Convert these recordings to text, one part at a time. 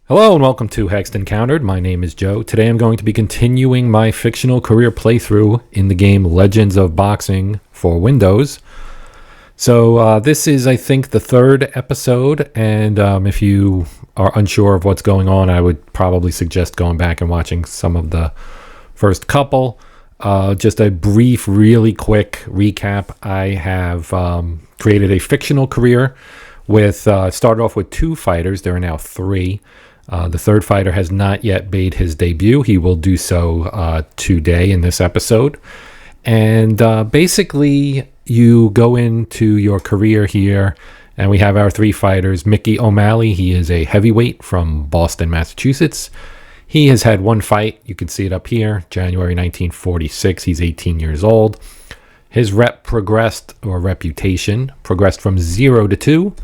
Hello and welcome to Hexed Encountered. My name is Joe. Today I'm going to be continuing my fictional career playthrough in the game Legends of Boxing for Windows. So this is, I think, the third episode, and if you are unsure of what's going on, I would probably suggest going back and watching some of the first couple. Just a brief, really quick recap. I have created a fictional career with, started off with 2 fighters. There are now 3. The third fighter has not yet made his debut. He will do so today in this episode. And basically, you go into your career here, and we have our 3 fighters. Mickey O'Malley, he is a heavyweight from Boston, Massachusetts. He has had 1 fight. You can see it up here, January 1946. He's 18 years old. His reputation progressed from 0 to 2.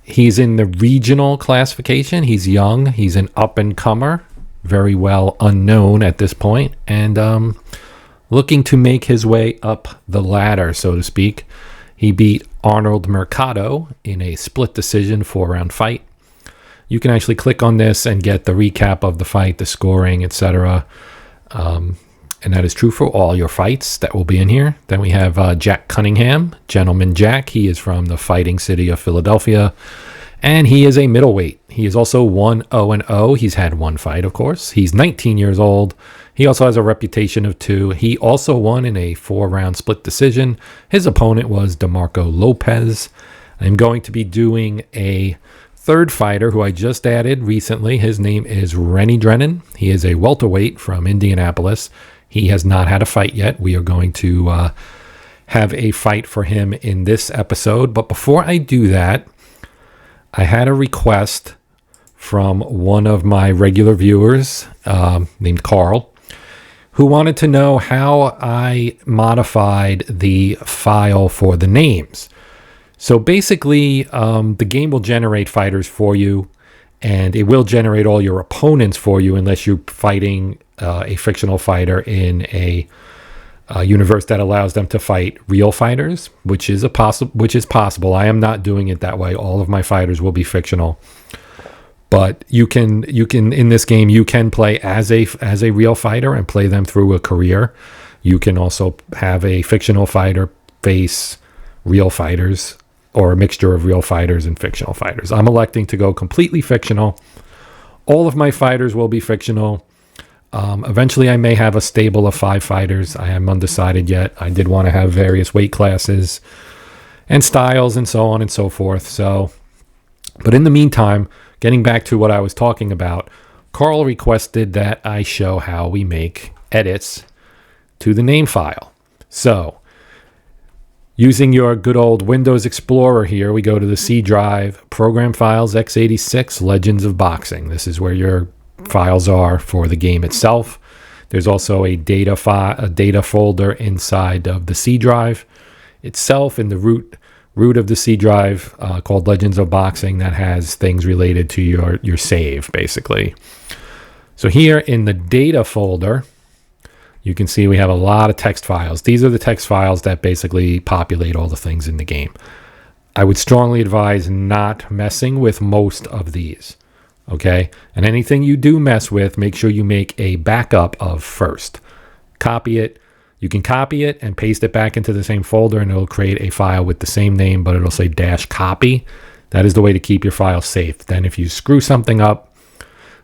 He's in the regional classification. He's young. He's an up-and-comer, very well unknown at this point, and looking to make his way up the ladder, so to speak. He beat Arnold Mercado in a split decision 4-round fight. You can actually click on this and get the recap of the fight, the scoring, etc. And that is true for all your fights that will be in here. Then we have Jack Cunningham, Gentleman Jack. He is from the fighting city of Philadelphia, and he is a middleweight. He is also 1-0-0. He's had 1 fight, of course. He's 19 years old. He also has a reputation of 2. He also won in a 4-round split decision. His opponent was DeMarco Lopez. I'm going to be doing a third fighter who I just added recently. His name is Renie Drennon. He is a welterweight from Indianapolis. He has not had a fight yet. We are going to have a fight for him in this episode. But before I do that, I had a request from one of my regular viewers named Carl, who wanted to know how I modified the file for the names. So basically, the game will generate fighters for you, and it will generate all your opponents for you unless you're fighting a fictional fighter in a universe that allows them to fight real fighters, which is possible. I am not doing it that way. All of my fighters will be fictional, but you can in this game you can play as a real fighter and play them through a career. You can also have a fictional fighter face real fighters, or a mixture of real fighters and fictional fighters. I'm electing to go completely fictional. All of my fighters will be fictional. Eventually I may have a stable of 5 fighters. I am undecided yet. I did want to have various weight classes and styles and so on and so forth. But in the meantime, getting back to what I was talking about, Carl requested that I show how we make edits to the name file. So using your good old Windows Explorer here, we go to the C drive, Program Files x86, Legends of Boxing. This is where your files are for the game itself. There's also a data folder inside of the C drive itself, in the root of the C drive, called Legends of Boxing, that has things related to your save, basically. So here in the data folder, you can see we have a lot of text files. These are the text files that basically populate all the things in the game. I would strongly advise not messing with most of these. Okay, and anything you do mess with, make sure you make a backup of first. Copy it. You can copy it and paste it back into the same folder, and it'll create a file with the same name, but it'll say -copy. That is the way to keep your file safe. Then if you screw something up,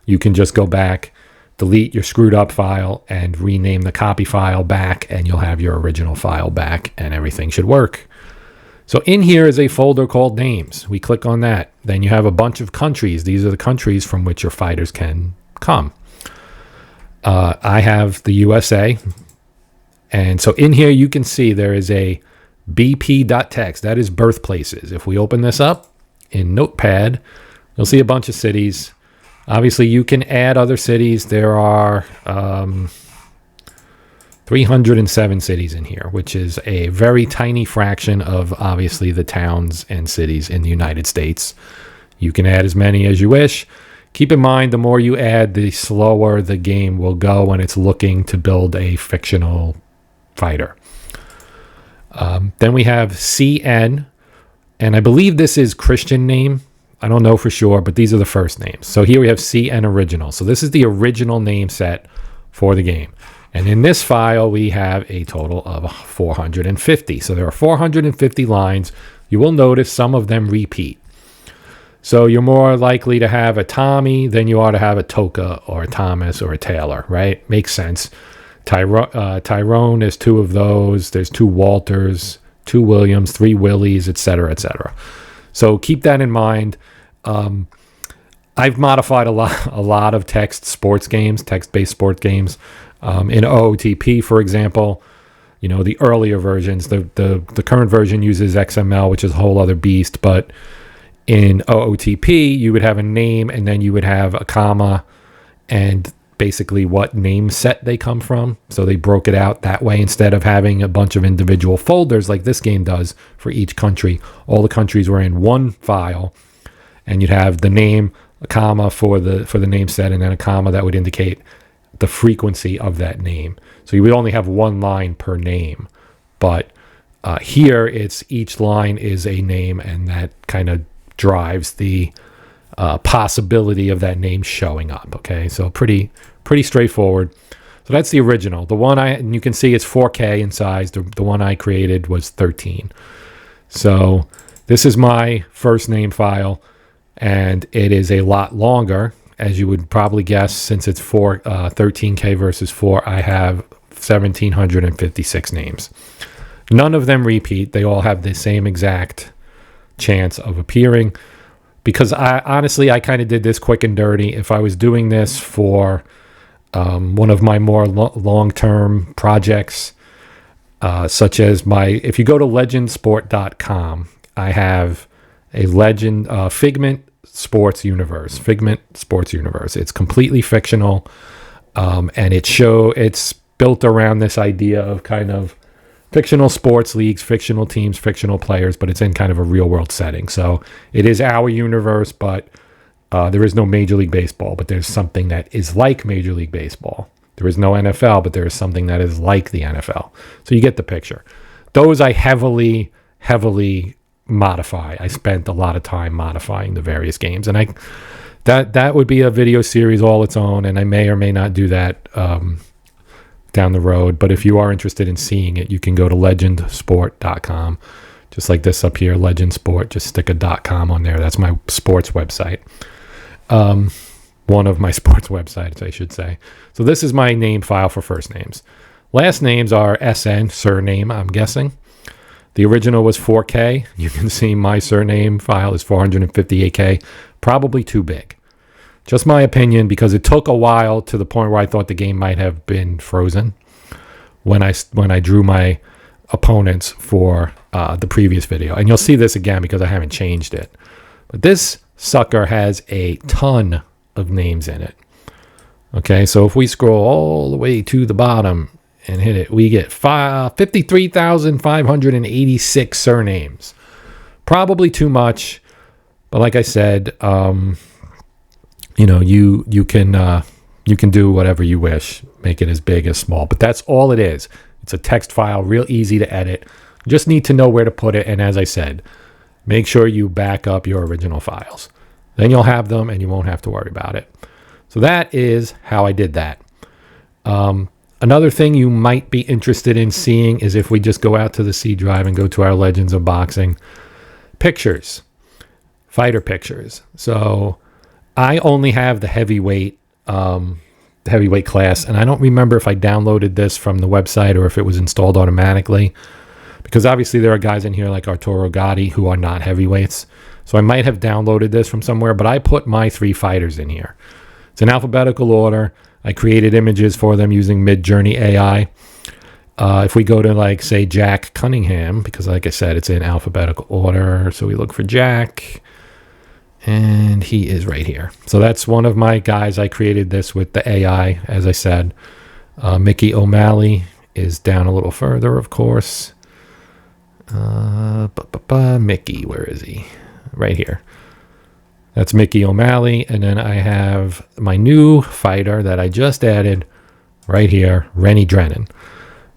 you can just go back, delete your screwed up file, and rename the copy file back, and you'll have your original file back, and everything should work. So in here is a folder called Names. We click on that. Then you have a bunch of countries. These are the countries from which your fighters can come. I have the USA. And so in here you can see there is a bp.txt. That is birthplaces. If we open this up in Notepad, you'll see a bunch of cities. Obviously, you can add other cities. There are 307 cities in here, which is a very tiny fraction of, obviously, the towns and cities in the United States. You can add as many as you wish. Keep in mind, the more you add, the slower the game will go when it's looking to build a fictional fighter. Then we have CN, and I believe this is Christian name. I don't know for sure, but these are the first names. So here we have C and original. So this is the original name set for the game. And in this file, we have a total of 450. So there are 450 lines. You will notice some of them repeat. So you're more likely to have a Tommy than you are to have a Toka or a Thomas or a Taylor, right? Makes sense. Tyrone is 2 of those. There's 2 Walters, 2 Williams, 3 Willies, etc., etc. So keep that in mind. I've modified a lot of text-based sports games. In OOTP, for example, you know, the earlier versions, the current version uses XML, which is a whole other beast. But in OOTP, you would have a name, and then you would have a comma, and basically what name set they come from. So they broke it out that way instead of having a bunch of individual folders like this game does for each country. All the countries were in one file, and you'd have the name, a comma for the name set, and then a comma that would indicate the frequency of that name. So you would only have one line per name. But here, it's each line is a name, and that kind of drives the possibility of that name showing up. Okay, so pretty straightforward. So that's the original. The one and you can see it's 4K in size. The one I created was 13. So this is my first name file, and it is a lot longer, as you would probably guess, since it's 13K versus 4. I have 1,756 names. None of them repeat. They all have the same exact chance of appearing. Because I kind of did this quick and dirty. If I was doing this for one of my more long-term projects, such as if you go to legendsport.com, I have a Figment Sports Universe. It's completely fictional, and it's built around this idea of kind of fictional sports leagues, fictional teams, fictional players, but it's in kind of a real world setting. So it is our universe, but there is no Major League Baseball, but there's something that is like Major League Baseball. There is no NFL, but there is something that is like the NFL. So you get the picture. Those I heavily modify. I spent a lot of time modifying the various games, and that would be a video series all its own, and I may or may not do that down the road. But if you are interested in seeing it, you can go to legendsport.com, just like this up here, Legend Sport. Just stick a .com on there. That's my sports website. One of my sports websites, I should say. So this is my name file for first names. Last names are SN, surname, I'm guessing. The original was 4K. You can see my surname file is 458K, probably too big. Just my opinion, because it took a while to the point where I thought the game might have been frozen when I drew my opponents for the previous video. And you'll see this again because I haven't changed it. But this sucker has a ton of names in it. Okay, so if we scroll all the way to the bottom and hit it, we get 53,586 surnames. Probably too much, but like I said, you know, you can do whatever you wish, make it as big as small, but that's all it is. It's a text file, real easy to edit. You just need to know where to put it, and as I said, make sure you back up your original files. Then you'll have them, and you won't have to worry about it. So that is how I did that. Another thing you might be interested in seeing is if we just go out to the C drive and go to our Legends of Boxing pictures, fighter pictures. So I only have the heavyweight class, and I don't remember if I downloaded this from the website or if it was installed automatically, because obviously there are guys in here like Arturo Gatti who are not heavyweights. So I might have downloaded this from somewhere, but I put my 3 fighters in here. It's in alphabetical order. I created images for them using Midjourney AI. If we go to, like, say, Jack Cunningham, because like I said, it's in alphabetical order. So we look for Jack, and he is right here. So that's one of my guys. I created this with the AI, as I said. Mickey O'Malley is down a little further, of course. Mickey, where is he? Right here. That's Mickey O'Malley. And then I have my new fighter that I just added right here, Renie Drennon.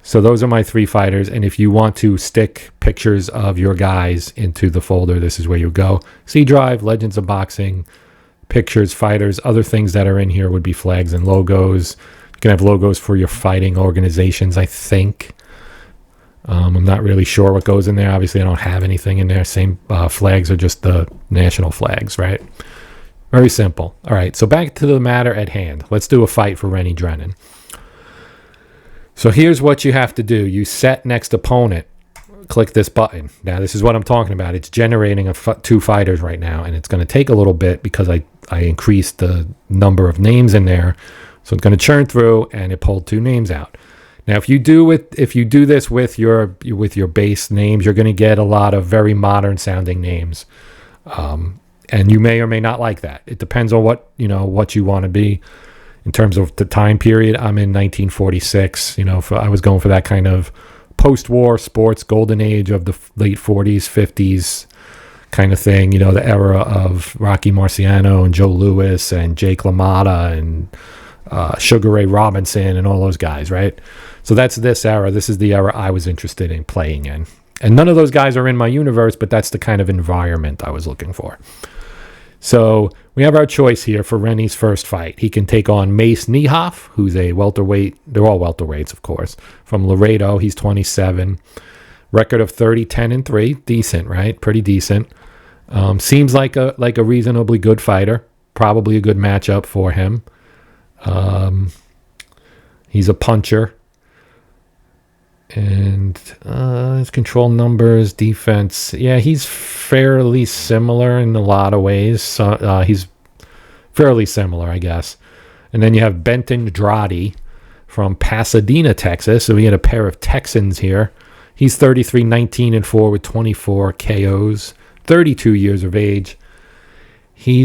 So those are my 3 fighters. And if you want to stick pictures of your guys into the folder, this is where you go. C drive, Legends of Boxing, pictures, fighters. Other things that are in here would be flags and logos. You can have logos for your fighting organizations, I think. I'm not really sure what goes in there. Obviously, I don't have anything in there. Same flags are just the national flags, right? Very simple. All right, so back to the matter at hand. Let's do a fight for Renie Drennon. So here's what you have to do. You set next opponent. Click this button. Now, this is what I'm talking about. It's generating 2 fighters right now, and it's going to take a little bit because I increased the number of names in there. So it's going to churn through, and it pulled 2 names out. Now, if you do this with your base names, you're going to get a lot of very modern sounding names, and you may or may not like that. It depends on what you want to be in terms of the time period. I'm in 1946. I was going for that kind of post-war sports golden age of the late 40s, 50s kind of thing. The era of Rocky Marciano and Joe Louis and Jake LaMotta and Sugar Ray Robinson and all those guys, right? So that's this era. This is the era I was interested in playing in. And none of those guys are in my universe, but that's the kind of environment I was looking for. So we have our choice here for Renie's first fight. He can take on Mace Niehoff, who's a welterweight. They're all welterweights, of course. From Laredo, he's 27. Record of 30-10-3. Decent, right? Pretty decent. Seems like a reasonably good fighter. Probably a good matchup for him. He's a puncher. And his control numbers, defense, he's fairly similar in a lot of ways. So, he's fairly similar, I guess. And then you have Benton Dradi from Pasadena, Texas. So we had a pair of Texans here. He's 33-19-4 with 24 KOs, 32 years of age. He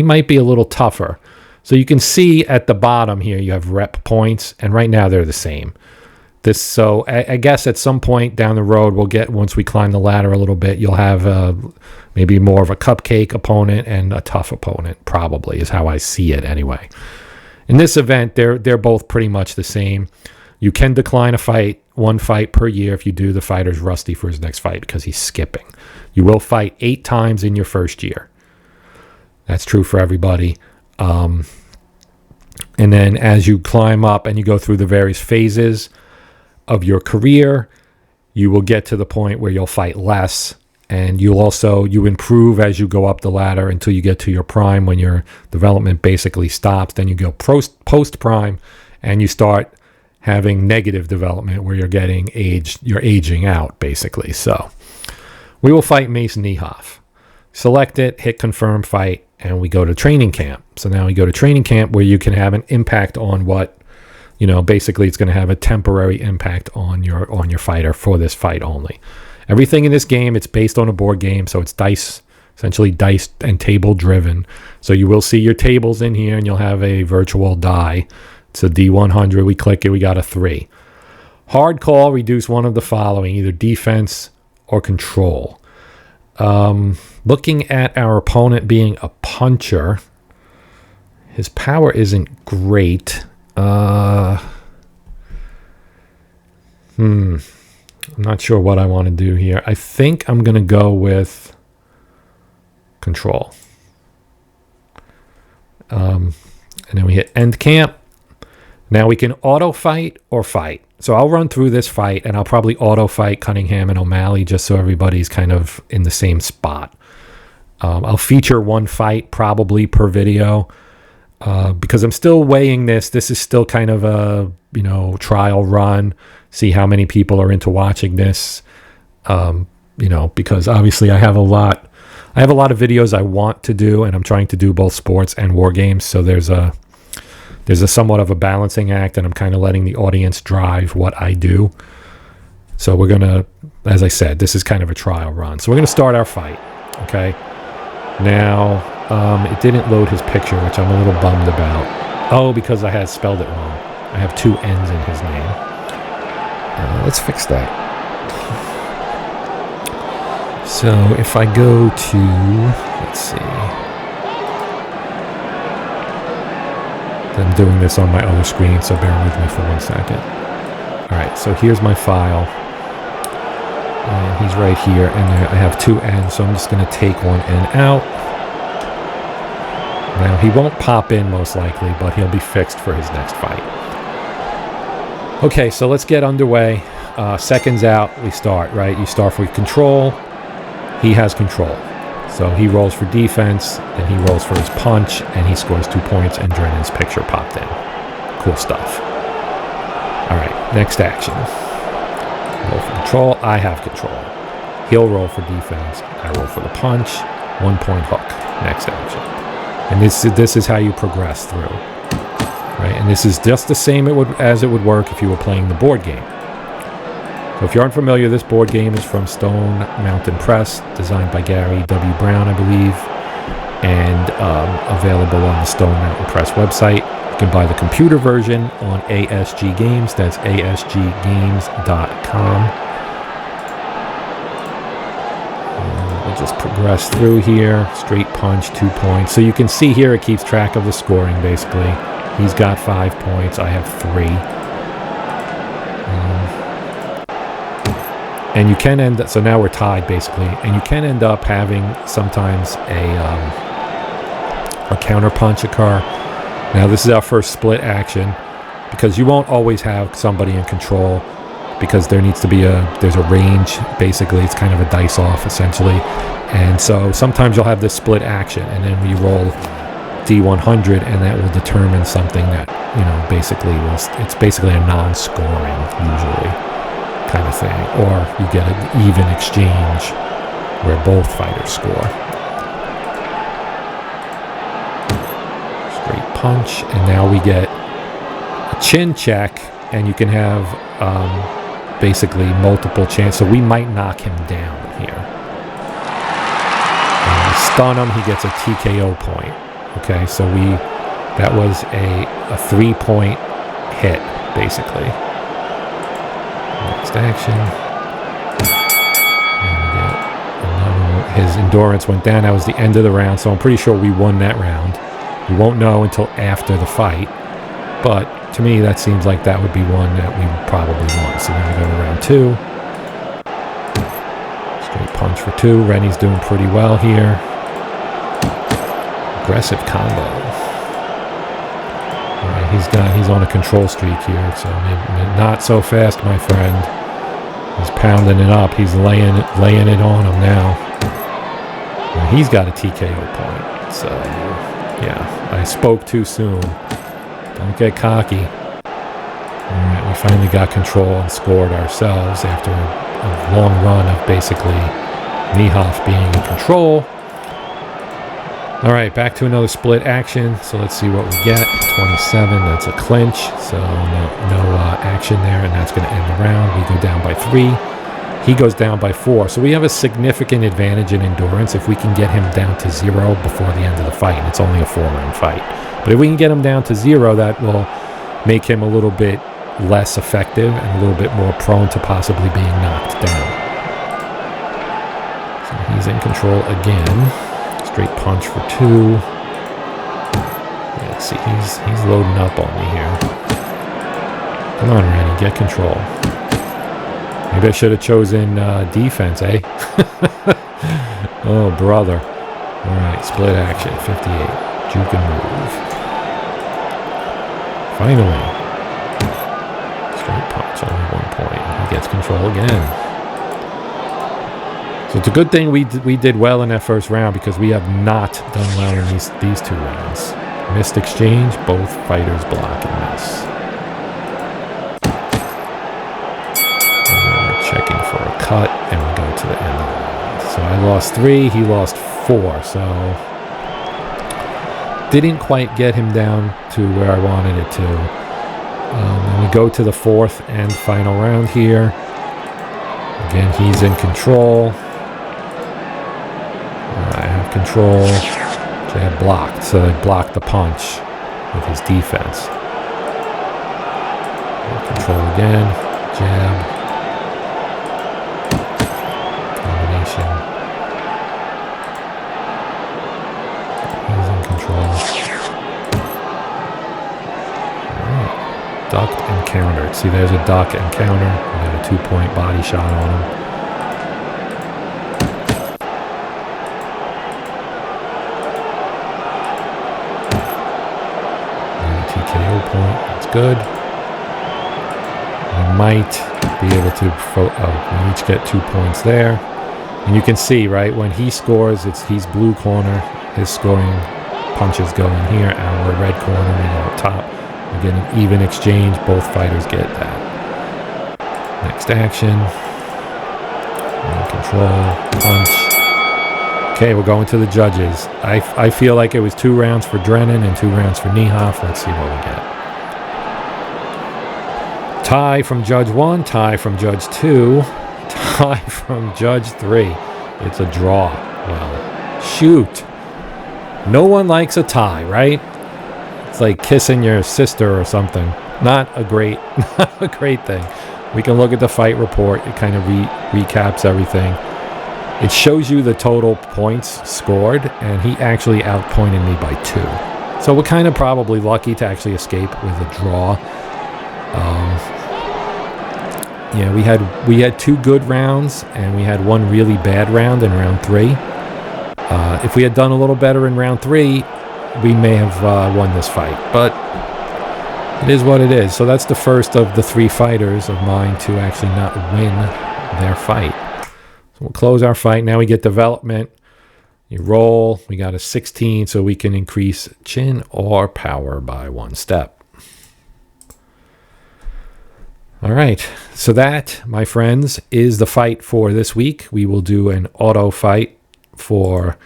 might be a little tougher. So you can see at the bottom here, you have rep points, and right now they're the same. So I guess at some point down the road, once we climb the ladder a little bit, you'll have maybe more of a cupcake opponent and a tough opponent, probably, is how I see it anyway. In this event, they're both pretty much the same. You can decline one fight per year if you do. The fighter's rusty for his next fight because he's skipping. You will fight 8 times in your first year. That's true for everybody. And then as you climb up and you go through the various phases of your career, you will get to the point where you'll fight less, and you improve as you go up the ladder until you get to your prime, when your development basically stops. Then you go post prime, and you start having negative development where you're aging out basically. So we will fight Mace Niehoff. Select it, hit confirm fight, and we go to training camp. So now we go to training camp where you can have an impact on what, basically it's going to have a temporary impact on your fighter for this fight only. Everything in this game, it's based on a board game, so it's essentially dice and table driven. So you will see your tables in here, and you'll have a virtual die. It's a D100. We click it, we got a 3. Hard call, reduce one of the following, either defense or control. Looking at our opponent being a puncher, his power isn't great. I'm not sure what I want to do here. I think I'm going to go with control. And then we hit end camp. Now we can auto fight or fight. So I'll run through this fight, and I'll probably auto fight Cunningham and O'Malley just so everybody's kind of in the same spot. I'll feature one fight probably per video because I'm still weighing this. This is still kind of a trial run. See how many people are into watching this. Because obviously I have a lot of videos I want to do, and I'm trying to do both sports and war games. So there's a somewhat of a balancing act, and I'm kind of letting the audience drive what I do. So we're going to, as I said, this is kind of a trial run. So we're going to start our fight, okay? Now, it didn't load his picture, which I'm a little bummed about. Oh, because I had spelled it wrong. I have 2 N's in his name. Let's fix that. So if I go to, let's see. I'm doing this on my other screen, so bear with me for 1 second. All right, so here's my file. And he's right here, and I have two ends, so I'm just going to take one end out. Now, he won't pop in most likely, but he'll be fixed for his next fight. Okay, so let's get underway. Seconds out, we start, right? You start for control. He has control. So he rolls for defense, then he rolls for his punch, and he scores 2 points, and Drennon's picture popped in. Cool stuff. All right, next action. Roll for control. I have control. He'll roll for defense. I roll for the punch. 1 point hook. Next action. And this is how you progress through, right? And this is just the same as it would work if you were playing the board game. So if you aren't familiar, this board game is from Stone Mountain Press, designed by Gary W. Brown, I believe, and available on the Stone Mountain Press website. You can buy the computer version on ASG Games. That's asggames.com. We'll just progress through here. Straight punch, 2 points. So you can see here it keeps track of the scoring, basically. He's got 5 points. I have 3. And you can end up, so now we're tied, basically. And you can end up having sometimes a counter punch occur. Now, this is our first split action, because you won't always have somebody in control, because there needs to be there's a range, basically. It's kind of a dice off, essentially. And so sometimes you'll have this split action, and then we roll D100, and that will determine something that, basically it's basically a non-scoring, usually, kind of thing. Or you get an even exchange where both fighters score. Straight punch, and now we get a chin check, and you can have basically multiple chances. So we might knock him down here. And we stun him, he gets a TKO point. Okay, so that was a 3-point hit, basically. Next action. And we get his endurance went down. That was the end of the round, so I'm pretty sure we won that round. We won't know until after the fight, but to me, that seems like that would be one that we probably won. So then we go to round 2. Straight punch for 2. Renie's doing pretty well here. Aggressive combo. All right, he's on a control streak here, so maybe not so fast, my friend. He's pounding it up. He's laying it on him now. And he's got a TKO point. So yeah, I spoke too soon. Don't get cocky. All right, we finally got control and scored ourselves after a long run of basically Niehoff being in control. All right, back to another split action. So let's see what we get. 27, that's a clinch. So no action there, and that's going to end the round. We go down by 3. He goes down by 4. So we have a significant advantage in endurance if we can get him down to 0 before the end of the fight. And it's only a 4-round fight. But if we can get him down to 0, that will make him a little bit less effective and a little bit more prone to possibly being knocked down. So he's in control again. Straight punch for 2. Yeah, see, he's loading up on me here. Come on, Renie, get control. Maybe I should have chosen defense, eh? Oh, brother. All right, split action, 58. Juke and move. Finally. Straight punch, only 1 point. He gets control again. So it's a good thing we did well in that first round, because we have not done well in these 2 rounds. Missed exchange, both fighters block and miss. And then we're checking for a cut, and we go to the end of the round. So I lost 3, he lost 4, so didn't quite get him down to where I wanted it to. And we go to the 4th and final round here. Again, he's in control. I have control. Jab blocked, so I blocked the punch with his defense. Control again. Jab. Combination. He's in control. All right. Ducked and countered. See, there's a duck and counter. We got a 2-point body shot on him. And a TKO point. That's good. We might be able to... we each get 2 points there. And you can see, right, when he scores, he's blue corner. His scoring punches go in here. Our red corner, we go up top. We get an even exchange. Both fighters get that. Next action. Control. Punch. Okay, we're going to the judges. I feel like it was 2 rounds for Drennon and 2 rounds for Niehoff. Let's see what we get. Tie from Judge 1. Tie from Judge 2. Tie from Judge 3. It's a draw. Well, shoot. No one likes a tie, right? It's like kissing your sister or something. Not a great thing. We can look at the fight report. It kind of recaps everything. It shows you the total points scored, and he actually outpointed me by 2. So we're kind of probably lucky to actually escape with a draw. Yeah, we had 2 good rounds, and we had 1 really bad round in round 3. If we had done a little better in round 3, we may have won this fight. But it is what it is. So that's the first of the 3 fighters of mine to actually not win their fight. So we'll close our fight. Now we get development. You roll. We got a 16, so we can increase chin or power by 1 step. All right, so that, my friends, is the fight for this week. We will do an auto fight for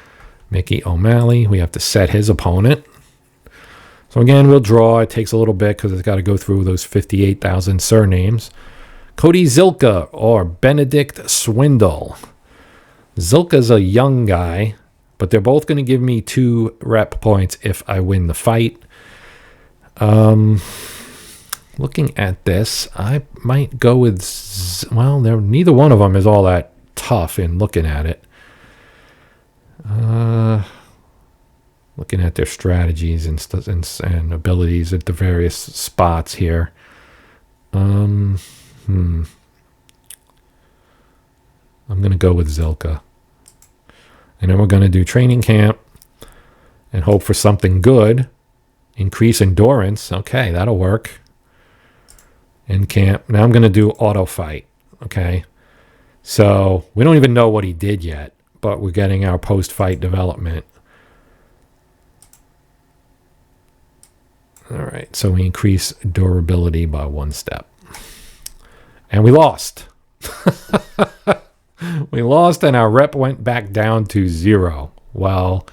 Mickey O'Malley. We have to set his opponent. So again, we'll draw. It takes a little bit because it's got to go through those 58,000 surnames. Cody Zilka or Benedict Swindle. Zilka's a young guy, but they're both going to give me 2 rep points if I win the fight. Looking at this, I might go with... Well, neither one of them is all that tough in looking at it. Looking at their strategies and abilities at the various spots here. I'm going to go with Zilka. And then we're going to do training camp and hope for something good. Increase endurance. Okay, that'll work. In camp. Now I'm going to do auto fight. Okay. So we don't even know what he did yet, but we're getting our post-fight development. All right. So we increase durability by 1 step. And we lost. We lost and our rep went back down to 0. Well,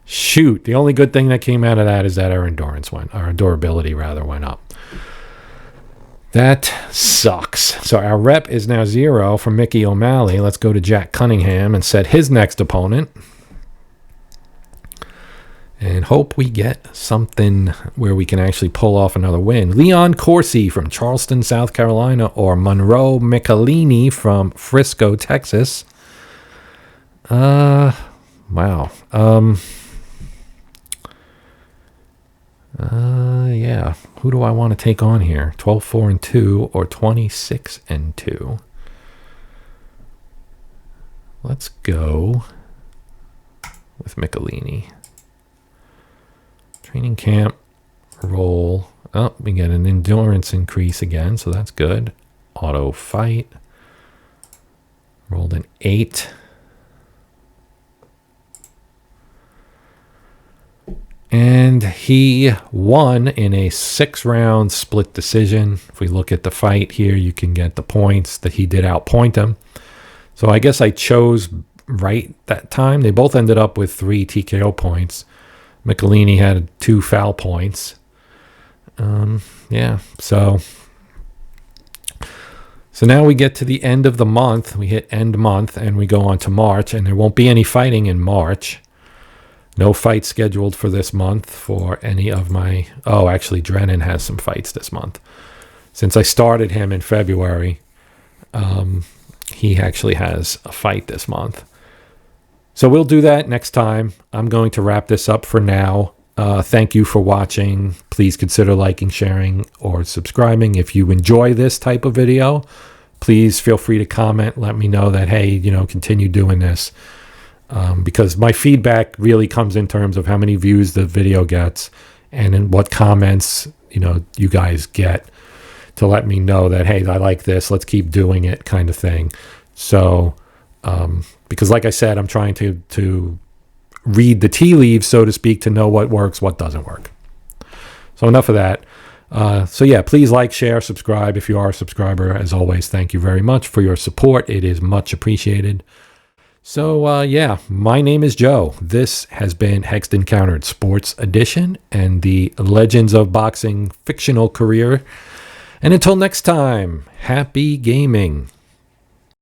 shoot. The only good thing that came out of that is that our durability rather went up. That sucks. So our rep is now 0 for Mickey O'Malley. Let's go to Jack Cunningham and set his next opponent. And hope we get something where we can actually pull off another win. Leon Corsi from Charleston, South Carolina, or Monroe Michelini from Frisco, Texas. Wow. Yeah. Who do I want to take on here? 12-4-2 or 26-2? Let's go with Michelini. Training camp, roll. Oh, we get an endurance increase again, so that's good. Auto fight. Rolled an 8. And he won in a 6-round split decision. If we look at the fight here, you can get the points that he did outpoint him. So I guess I chose right that time. They both ended up with 3 TKO points. Michelini had 2 foul points. Yeah, so now we get to the end of the month. We hit end month and we go on to March, and there won't be any fighting in March. No fights scheduled for this month for any of my... Oh, actually, Drennon has some fights this month. Since I started him in February, he actually has a fight this month. So we'll do that next time. I'm going to wrap this up for now. Thank you for watching. Please consider liking, sharing, or subscribing. If you enjoy this type of video, please feel free to comment. Let me know that, hey, continue doing this. Because my feedback really comes in terms of how many views the video gets and in what comments, you guys get to let me know that, hey, I like this, let's keep doing it kind of thing. So, because like I said, I'm trying to read the tea leaves, so to speak, to know what works, what doesn't work. So enough of that. So yeah, please like, share, subscribe if you are a subscriber. As always, thank you very much for your support. It is much appreciated. So yeah, my name is Joe. This has been Hexed Encountered Sports Edition and the Legends of Boxing fictional career. And until next time, happy gaming.